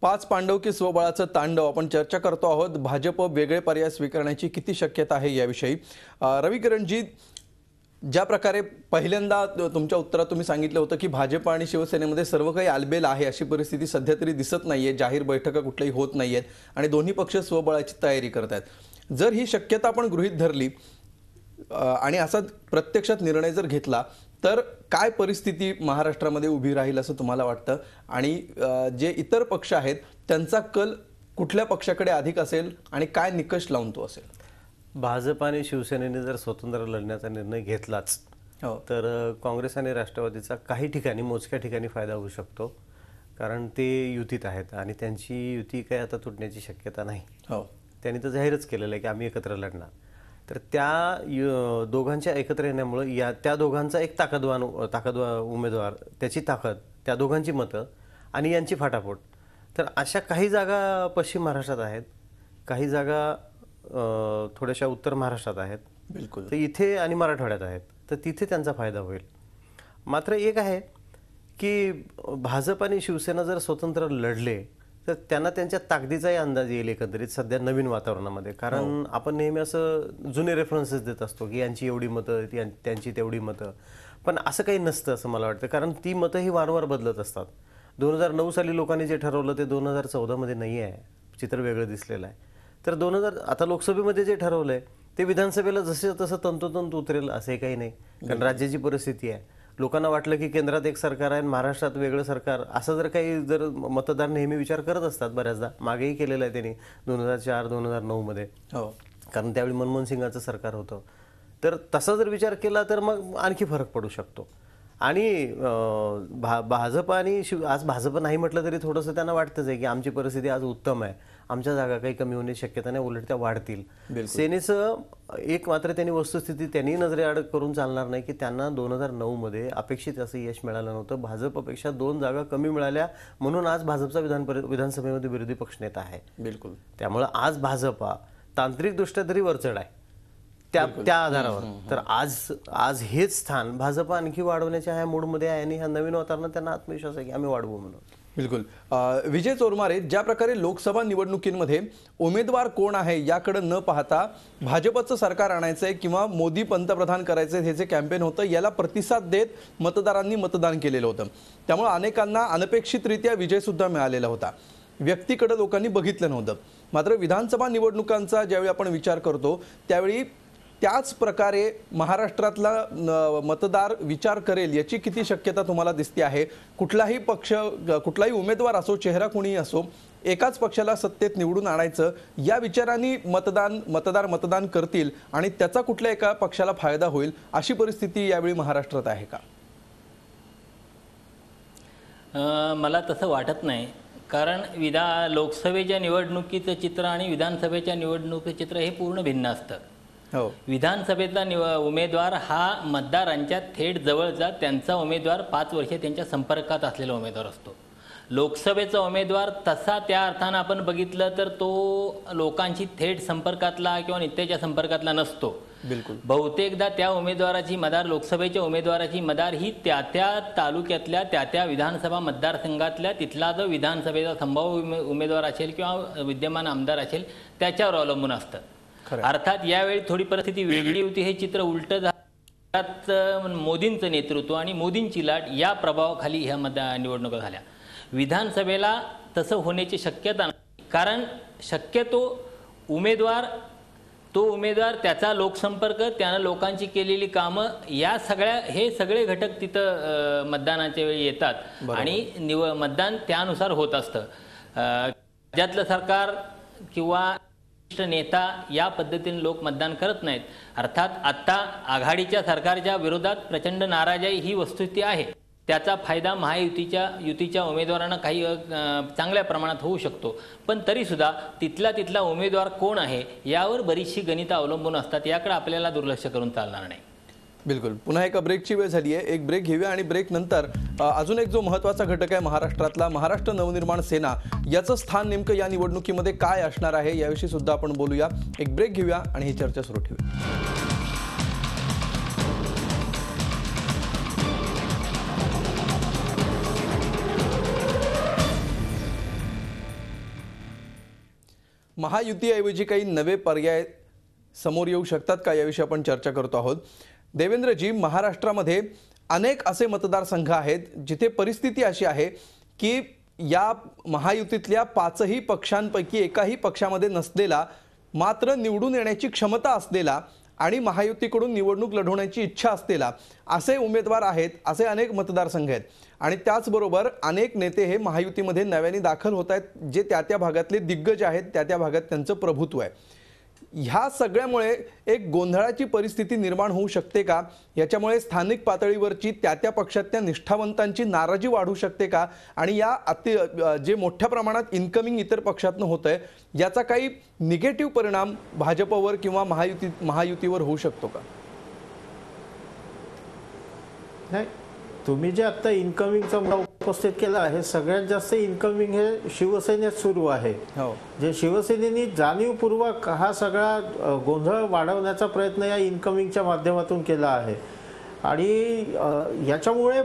पाच पांडव की स्वबळाचं तांडव आपण चर्चा करतो आहोत. भाजप वेगळे पर्याय स्वीकारण्याची किती शक्यता आहे याविषयी. रवी किरणजी, ज्या प्रकारे पहिल्यांदा तुमच्या उत्तरात तुम्ही सांगितलं होतं की भाजप आणि शिवसेनेमध्ये सर्व काही आलबेल आहे, अशी परिस्थिती सध्या तरी दिसत नाहीये, जाहीर बैठका कुठल्याही होत नाहीयेत आणि दोन्ही पक्ष स्वबळाची तयारी करत आहेत. जर ही शक्यता आपण गृहीत धरली आणि असा प्रत्यक्षात निर्णय जर घेतला तर काय परिस्थिती महाराष्ट्रामध्ये उभी राहील असं तुम्हाला वाटतं? आणि जे इतर पक्ष आहेत त्यांचा कल कुठल्या पक्षाकडे अधिक असेल आणि काय निकष लावून तो असेल? भाजप आणि शिवसेनेने जर स्वतंत्र लढण्याचा निर्णय घेतलाच तर काँग्रेस आणि राष्ट्रवादीचा काही ठिकाणी, मोजक्या ठिकाणी फायदा होऊ शकतो. कारण ते युतीत आहेत आणि त्यांची युती काही आता तुटण्याची शक्यता नाही. त्यांनी तर जाहीरच केलेलं आहे की आम्ही एकत्र लढणार. तर त्या दोघांच्या एकत्र येण्यामुळे त्या दोघांचा एक ताकदवान उमेदवार, त्याची ताकद, त्या दोघांची मतं आणि यांची फाटाफोट. तर अशा काही जागा पश्चिम महाराष्ट्रात आहेत, काही जागा थोड्याशा उत्तर महाराष्ट्रात आहेत, बिलकुल, तर इथे आणि मराठवाड्यात आहेत. तर तिथे त्यांचा फायदा होईल. मात्र एक आहे की भाजप आणि शिवसेना जर स्वतंत्र लढले तर त्यांना त्यांच्या ताकदीचाही अंदाज येईल एकंदरीत सध्या नवीन वातावरणामध्ये. कारण आपण नेहमी असं जुने रेफरन्सेस देत असतो की यांची एवढी मतं, त्यांची तेवढी मतं, पण असं काही नसतं असं मला वाटतं. कारण ती मतं ही वारंवार बदलत असतात. 2009 साली लोकांनी जे ठरवलं ते 2014 मध्ये नाही आहे, चित्र वेगळं दिसलेलं आहे. तर आता लोकसभेमध्ये जे ठरवलंय ते विधानसभेला जसं तसं तंतोतंत उतरेल असंही काही नाही. कारण राज्याची परिस्थिती आहे, लोकांना वाटलं की केंद्रात एक सरकार आहे महाराष्ट्रात वेगळं सरकार, असं जर मतदार नेहमी विचार करत असतात, बऱ्याचदा मागेही केलेलं आहे त्यांनी 2004-2009 मध्ये, कारण त्यावेळी मनमोहन सिंगाचं सरकार होतं. तर तसा जर विचार केला तर मग आणखी फरक पडू शकतो. आणि भाजप आणि आज भाजप नाही म्हटलं तरी थोडंसं त्यांना वाटतंच आहे की आमची परिस्थिती आज उत्तम आहे, आमच्या जागा काही कमी होण्याची शक्यता नाही, उलट त्या वाढतील. सेनेचं एक मात्र त्यांनी वस्तुस्थिती त्यांनी नजरेआड करून चालणार नाही की त्यांना 2009 मध्ये अपेक्षित असं यश मिळालं नव्हतं. भाजपपेक्षा 2 जागा कमी मिळाल्या म्हणून आज भाजपचा विधानसभेमध्ये विरोधी पक्षनेता आहे. बिलकुल. त्यामुळे आज भाजपा तांत्रिकदृष्ट्या तरी वरचढ आहे त्या आधारावर. तर आज हेच स्थान भाजप आणखी वाढवण्याच्या ह्या मूडमध्ये आहे आणि ह्या नवीन अवतारणं त्यांना आत्मविश्वास आहे की आम्ही वाढवू म्हणून. बिलकुल. विजय चोरमारे, ज्या प्रकारे लोकसभा निवडणुकींमध्ये उमेदवार कोण आहे याकडे न पाहता भाजपचं सरकार आणायचंय किंवा मोदी पंतप्रधान करायचंय हे जे कॅम्पेन होतं याला प्रतिसाद देत मतदारांनी मतदान केलेलं होतं. त्यामुळे अनेकांना अनपेक्षितरित्या विजय सुद्धा मिळालेला होता. व्यक्तीकडे लोकांनी बघितलं नव्हतं. मात्र विधानसभा निवडणुकांचा ज्यावेळी आपण विचार करतो त्यावेळी त्याच प्रकारे महाराष्ट्रातला मतदार विचार करेल याची किती शक्यता तुम्हाला दिसते आहे? कुठलाही पक्ष, कुठलाही उमेदवार असो, चेहरा कोणीही असो, एकाच पक्षाला सत्तेत निवडून आणायचं या विचारांनी मतदार मतदान करतील आणि त्याचा कुठल्या एका पक्षाला फायदा होईल अशी परिस्थिती यावेळी महाराष्ट्रात आहे का? मला तसं वाटत नाही. कारण लोकसभेच्या निवडणुकीचं चित्र आणि विधानसभेच्या निवडणुकीचं चित्र हे पूर्ण भिन्न असतं. विधानसभेतला उमेदवार हा मतदारांच्या थेट जवळचा त्यांचा उमेदवार 5 वर्षे त्यांच्या संपर्कात असलेला उमेदवार असतो. लोकसभेचा उमेदवार तसा त्या अर्थानं आपण बघितलं तर तो लोकांशी थेट संपर्कातला किंवा नित्याच्या संपर्कातला नसतो. बिलकुल. बहुतेकदा त्या उमेदवाराची मदार, लोकसभेच्या उमेदवाराची मदार ही त्या तालुक्यातल्या त्या विधानसभा मतदारसंघातल्या तिथला जो विधानसभेचा संभाव्य उमेदवार असेल किंवा विद्यमान आमदार असेल त्याच्यावर अवलंबून असतं. अर्थात यावेळी थोडी परिस्थिती वेगळी होती. हे चित्र उलटं झालं. मोदींचं नेतृत्व आणि मोदींची लाट या प्रभावाखाली ह्या निवडणुका झाल्या. विधानसभेला तसं होण्याची शक्यता नाही. कारण शक्यतो उमेदवार त्याचा लोकसंपर्क, त्यानं लोकांची केलेली कामं हे सगळे घटक तिथं मतदानाच्या वेळी येतात आणि मतदान त्यानुसार होत असतं. राज्यातलं सरकार किंवा नेता या पद्धतीने लोक मतदान करत नाहीत. अर्थात आता आघाडीच्या सरकारच्या विरोधात प्रचंड नाराजी ही वस्तुस्थिती आहे. त्याचा फायदा युतीच्या उमेदवारांना काही चांगल्या प्रमाणात होऊ शकतो. पण तरीसुद्धा तिथला उमेदवार कोण आहे यावर बरीचशी गणितं अवलंबून असतात. याकडे आपल्याला दुर्लक्ष करून चालणार नाही. बिलकुल. पुन्हा एका ब्रेकची वेळ झाली आहे. एक ब्रेक घेऊया आणि ब्रेक नंतर अजून एक जो महत्त्वाचा घटक आहे महाराष्ट्रातला, महाराष्ट्र नवनिर्माण सेना, याचं स्थान नेमकं या निवडणुकीमध्ये काय असणार आहे याविषयी सुद्धा आपण बोलूया. एक ब्रेक घेऊया आणि ही चर्चा सुरू ठेवूया. महायुतीऐवजी काही नवे पर्याय समोर येऊ शकतात का याविषयी आपण चर्चा करतो आहोत. देवेंद्रजी, महाराष्ट्रामध्ये अनेक असे मतदारसंघ आहेत जिथे परिस्थिती अशी आहे की या महायुतीतल्या 5ही पक्षांपैकी एकाही पक्षामध्ये नसलेला मात्र निवडून येण्याची क्षमता असलेला आणि महायुतीकडून निवडणूक लढवण्याची इच्छा असलेला असे उमेदवार आहेत. असे अनेक मतदारसंघ आहेत आणि त्याचबरोबर अनेक नेते हे महायुतीमध्ये नव्याने दाखल होत आहेत जे त्या भागातले दिग्गज आहेत, त्या भागात त्यांचं प्रभुत्व आहे. ह्या सगळ्यामुळे एक गोंधळाची परिस्थिती निर्माण होऊ शकते का? याच्यामुळे स्थानिक पातळीवरची त्या पक्षातल्या निष्ठावंतांची नाराजी वाढू शकते का? आणि या जे मोठ्या प्रमाणात इन्कमिंग इतर पक्षातनं होत आहे याचा काही निगेटिव्ह परिणाम भाजपवर किंवा महायुतीवर होऊ शकतो का? नाही, तुम्ही जे आता इन्कमिंगचा मुद्दा उपस्थित केला आहे, सगळ्यात जास्त इन्कमिंग हे शिवसेनेत सुरू आहे. जे शिवसेनेने जाणीवपूर्वक हा सगळा गोंधळ वाढवण्याचा प्रयत्न या इन्कमिंगच्या माध्यमातून केला आहे आणि याच्यामुळे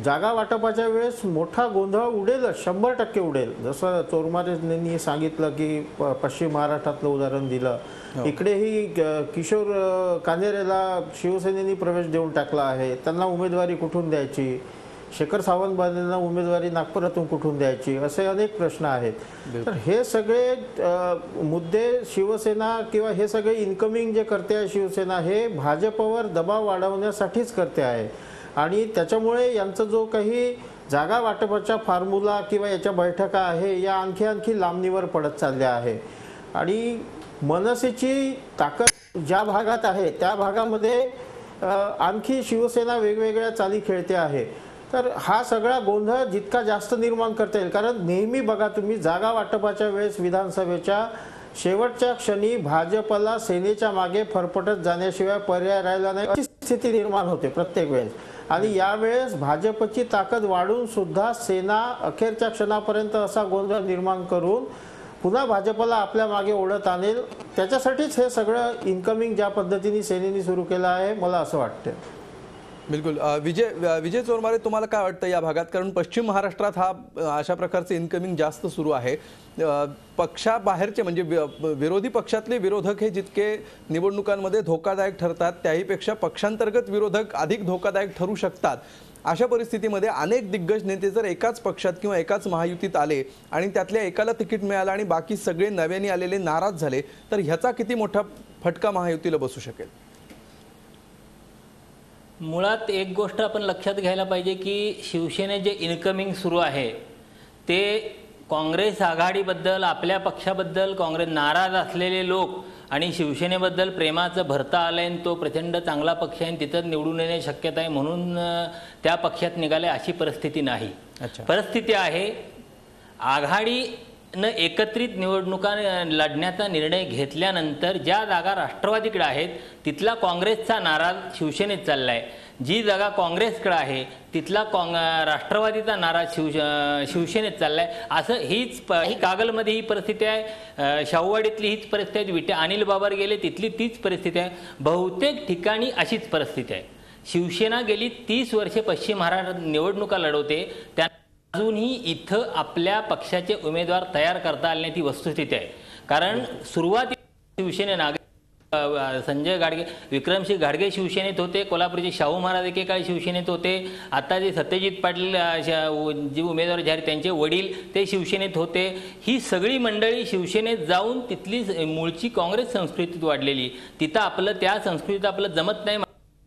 जागा वाटपाच्या वेळेस मोठा गोंधळ उडेलच, 100% उडेल. जसं चोरमारेंनी सांगितलं की पश्चिम महाराष्ट्रातलं उदाहरण दिलं, इकडेही किशोर कानेरेला शिवसेनेने प्रवेश देऊन टाकला आहे. त्यांना उमेदवारी कुठून द्यायची, शेखर सावंतवादींना उमेदवारी नागपुरातून कुठून द्यायची, असे अनेक प्रश्न आहेत. तर हे सगळे मुद्दे शिवसेना किंवा हे सगळे इन्कमिंग जे करते आहे शिवसेना हे भाजपवर दबाव वाढवण्यासाठीच करते आहे आणि त्याच्यामुळे यांचा जो काही जागा वाटपाच्या फॉर्म्युला किंवा याच्या बैठका आहे या आणखी लांबणीवर पडत चालल्या आहे. आणि मनसेची ताकद ज्या भागात आहे त्या भागामध्ये आणखी शिवसेना वेगवेगळ्या चाली खेळते आहे. तर हा सगळा गोंधळ जितका जास्त निर्माण करता येईल, कारण नेहमी बघा तुम्ही जागा वाटपाच्या वेळेस विधानसभेच्या शेवटच्या क्षणी भाजपला सेनेच्या मागे फरफटत जाण्याशिवाय पर्याय राहिला नाही अशी स्थिती निर्माण होते प्रत्येक वेळेस. आणि यावेळेस भाजपची ताकद वाढून सुद्धा सेना अखेरच्या क्षणापर्यंत असा गोंधळ निर्माण करून पुन्हा भाजपला आपल्या मागे ओढत आणेल. त्याच्यासाठीच हे सगळं इन्कमिंग ज्या पद्धतीने सेनेने सुरू केलं आहे मला असं वाटतं. बिलकुल. विजय चोरमारे, तुम्हाला काय वाटतं या भागात? कारण पश्चिम महाराष्ट्रात हा अशा प्रकारचे इन्कमिंग जास्त सुरू आहे. पक्षाबाहेरचे म्हणजे विरोधी पक्षातले विरोधक हे जितके निवडणुकांमध्ये धोकादायक ठरतात त्याहीपेक्षा पक्षांतर्गत विरोधक अधिक धोकादायक ठरू शकतात. अशा परिस्थितीमध्ये अनेक दिग्गज नेते जर एकाच पक्षात किंवा एकाच महायुतीत आले आणि त्यातल्या एकाला तिकीट मिळालं आणि बाकी सगळे नव्याने आलेले नाराज झाले तर ह्याचा किती मोठा फटका महायुतीला बसू शकेल? मुळात एक गोष्ट आपण लक्षात घ्यायला पाहिजे की शिवसेने जे इन्कमिंग सुरू आहे ते काँग्रेस आघाडीबद्दल, आपल्या पक्षाबद्दल काँग्रेस नाराज असलेले लोक आणि शिवसेनेबद्दल प्रेमाचं भरता आलं आहे, तो प्रचंड चांगला पक्ष आहे, तिथं निवडून येण्याची शक्यता आहे म्हणून त्या पक्षात निघाले अशी परिस्थिती नाही. परिस्थिती आहे आघाडीनं एकत्रित निवडणुका लढण्याचा निर्णय घेतल्यानंतर ज्या जागा राष्ट्रवादीकडे आहेत तिथला काँग्रेसचा नाराज शिवसेनेत चालला आहे. जी जागा काँग्रेसकडे आहे तिथला राष्ट्रवादीचा नाराज शिवसेनेत चालला आहे. असं ही कागलमध्ये ही परिस्थिती आहे, शाहूवाडीतली हीच परिस्थिती आहे, विटे अनिल बाबर गेले तिथली तीच परिस्थिती आहे, बहुतेक ठिकाणी अशीच परिस्थिती आहे. शिवसेना गेली 30 वर्षे पश्चिम महाराष्ट्रात निवडणुका लढवते, त्या अजूनही इथं आपल्या पक्षाचे उमेदवार तयार करता आले नाही ती वस्तुस्थिती आहे. कारण सुरुवातीला शिवसेने संजय गाडगे, विक्रमसिंह गाडगे शिवसेनेत होते, कोल्हापूरचे शाहू महाराज एकेकाळी शिवसेनेत होते, आता जे सत्यजित पाटील जे उमेदवार जाहीर त्यांचे वडील ते शिवसेनेत होते. ही सगळी मंडळी शिवसेनेत जाऊन तिथली मूळची काँग्रेस संस्कृतीत वाढलेली, तिथं आपलं त्या संस्कृतीत आपलं जमत नाही,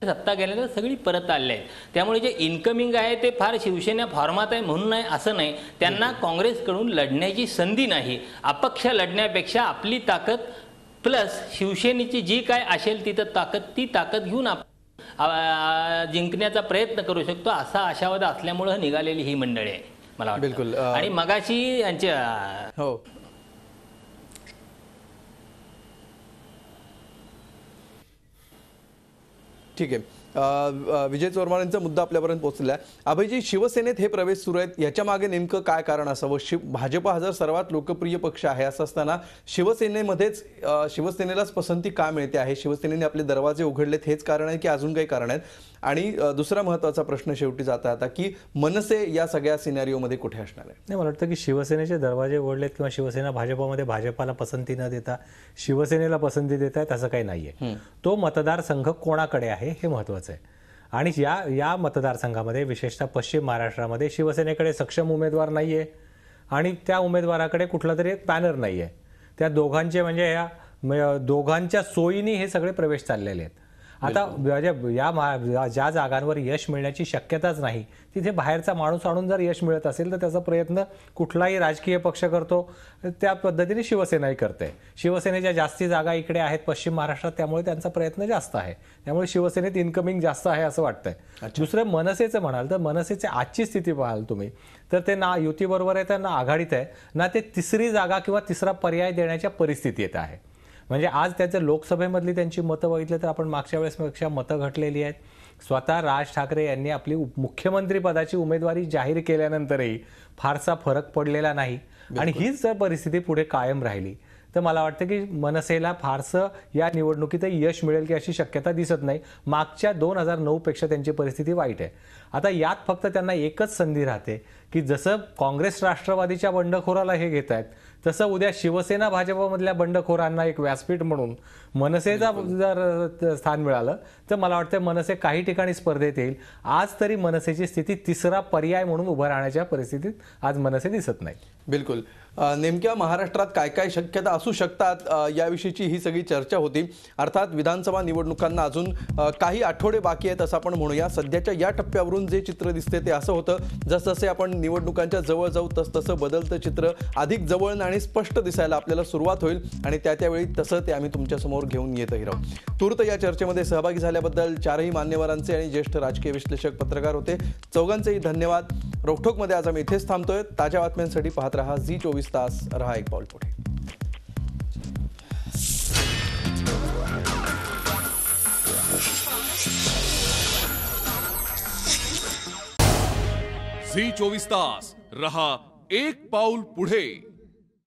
सत्ता गेल्यानंतर सगळी परत आले आहेत. त्यामुळे जे इन्कमिंग आहे ते फार शिवसेना फॉर्मात आहे म्हणून नाही असं नाही, त्यांना काँग्रेसकडून लढण्याची संधी नाही. अपक्ष लढण्यापेक्षा आपली ताकद प्लस शिवसेनेची जी काय असेल तिथं ताकद, ती ताकद घेऊन आपण जिंकण्याचा प्रयत्न करू शकतो असा आशावाद असल्यामुळे निघालेली ही मंडळी आहे मला वाटतं. बिलकुल. आणि मगाशी यांच्या हो ठीक आहे. विजय चोरमारेंचा मुद्दा आपल्यापर्यंत पोहोचला आहे. अभयजी, शिवसेनेत हे प्रवेश सुरू आहेत, याच्या मागे नेमकं काय कारण असावं? भाजप हा जर सर्वात लोकप्रिय पक्ष आहे असं असताना शिवसेनेमध्येच शिवसेनेलाच पसंती का मिळते आहे? शिवसेनेने आपले दरवाजे उघडलेत हेच कारण आहे की अजून काही कारण आहेत? आणि दुसरा महत्त्वाचा प्रश्न शेवटी जाता आता की मनसे या सगळ्या सिनेरिओमध्ये कुठे असणार आहे? नाही, मला वाटतं की शिवसेनेचे दरवाजे उघडलेत किंवा शिवसेना भाजपमध्ये भाजपाला पसंती न देता शिवसेनेला पसंती देत आहेत असं काही नाहीये. तो मतदारसंघ कोणाकडे आहे हे महत्त्वाचं आहे. आणि या मतदारसंघामध्ये विशेषतः पश्चिम महाराष्ट्रामध्ये शिवसेनेकडे सक्षम उमेदवार नाहीये आणि त्या उमेदवाराकडे कुठला तरी एक पॅनर नाहीये. त्या दोघांचे म्हणजे या दोघांच्या सोयीनी हे सगळे प्रवेश चाललेले आहेत. आता ज्या जागांवर यश मिळण्याची शक्यताच नाही तिथे बाहेरचा माणूस आणून जर यश मिळत असेल तर त्याचा प्रयत्न कुठलाही राजकीय पक्ष करतो, त्या पद्धतीने शिवसेनाही करते. शिवसेनेच्या जास्ती जागा इकडे आहेत पश्चिम महाराष्ट्रात, त्यामुळे त्यांचा प्रयत्न जास्त आहे, त्यामुळे शिवसेनेत इन्कमिंग जास्त आहे असं वाटतंय. दुसरं मनसेचं म्हणाल तर मनसेची आजची स्थिती पाहाल तुम्ही तर ते ना युतीबरोबर आहे, ना आघाडीत आहे, ना ते तिसरी जागा किंवा तिसरा पर्याय देण्याच्या परिस्थितीत आहे. म्हणजे आज त्याचं लोकसभेमधली त्यांची मतं बघितलं तर आपण मागच्या वेळेसपेक्षा मतं घटलेली आहेत. स्वतः राज ठाकरे यांनी आपली मुख्यमंत्रीपदाची उमेदवारी जाहीर केल्यानंतरही फारसा फरक पडलेला नाही. आणि हीच जर परिस्थिती पुढे कायम राहिली तर मला वाटतं की मनसेला फारसं या निवडणुकीत यश मिळेल की अशी शक्यता दिसत नाही. मागच्या 2009 पेक्षा त्यांची परिस्थिती वाईट आहे. आता यात फक्त त्यांना एकच संधी राहते की जसं काँग्रेस राष्ट्रवादीच्या बंडखोराला हे घेत आहेत तसं उद्या शिवसेना भाजपमधल्या बंडखोरांना एक व्यासपीठ म्हणून मनसेचा जर स्थान मिळालं तर मला वाटतं मनसे काही ठिकाणी स्पर्धेत येईल. आज तरी मनसेची स्थिती तिसरा पर्याय म्हणून उभं राहण्याच्या परिस्थितीत आज मनसे दिसत नाही. बिलकुल. नेमक्या महाराष्ट्रात काय काय शक्यता असू शकतात याविषयीची ही सगळी चर्चा होती. अर्थात विधानसभा निवडणुकांना अजून काही आठवडे बाकी आहेत असं आपण म्हणूया. सध्याच्या या टप्प्यावरून जे चित्र दिसते ते असं होतं, जसजसे आपण निवडणुकांच्या जवळ जाऊ तसतसं बदलतं चित्र अधिक जवळ आणि स्पष्ट दिसायला आपल्याला सुरुवात होईल आणि त्यावेळी तसं ते आम्ही तुमच्यासमोर घेऊन येतही राहू. तूर्त या चर्चेमध्ये सहभागी झाल्याबद्दल चारही मान्यवरांचे आणि ज्येष्ठ राजकीय विश्लेषक पत्रकार होते, चौघांचेही धन्यवाद. रोखोकमध्ये आज आम्ही इथेच थांबतोय. ताज्या बातम्यांसाठी पाहत रहा झी 24 तास. रहा एक पाऊल पुढे. झी 24 तास रहा एक पाऊल पुढे.